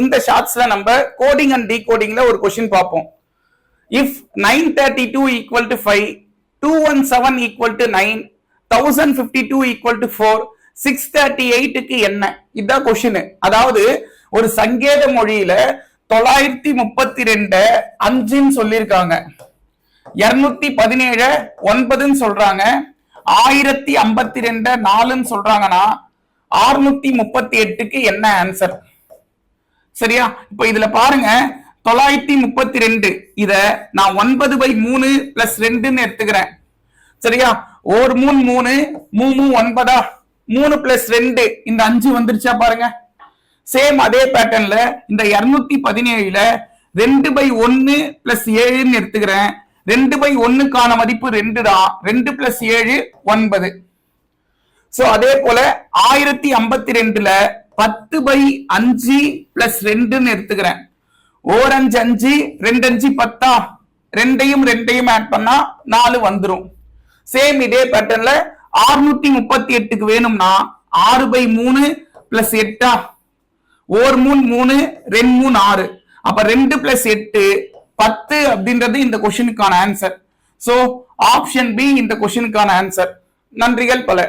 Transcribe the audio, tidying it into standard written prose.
இந்த ஷார்ட்ஸ்ல நம்ம coding and டீகோடிங்ல ஒரு கொஸ்டின் பார்ப்போம். If 932 equal to 5, 217 equal to 9, 1052 equal to 4, 638க்கு என்ன? இதுதான் கொஸ்டின். அதாவது ஒரு சங்கேத மொழியில 932 5ன்னு சொல்லியிருக்காங்க, 217 9ன்னு சொல்றாங்க, 1052 4ன்னு சொல்றாங்கன்னா 638க்கு என்ன ஆன்சர்? சரியா? இப்ப இதுல பாருங்க, 932 இத நான் 9/3 பிளஸ் 2ன்னு எடுத்துக்கிறேன். சரியா? ஒரு 3 3 3 9 3 பிளஸ் 2 இந்த 5 வந்துருச்சா பாருங்க. சேம் அதே பேட்டர்ன்ல இந்த 217ல 2/1 பிளஸ் 7ன்னு எடுத்துக்கிறேன். 2/1க்கான மதிப்பு 2 தான். 2 பிளஸ் 7 9. சோ அதே போல 1052ல 10/5 பிளஸ் 2ன்னு எடுத்துக்கிறேன். 1 5 5 2 5 10, 2யும் ஆட் பண்ணா 4 வந்துரும். சேம் இதே பேட்டர்ன்ல 638க்கு வேணும்னா 6/3 பிளஸ் 8, 1 3 3 2 3 6, அப்ப 2 பிளஸ் 8 10 அப்படின்றது இந்த கொஸ்டினுக்கான ஆன்சர். சோ ஆப்ஷன் பி இந்த கொஸ்டினுக்கான ஆன்சர். நன்றிகள் பல.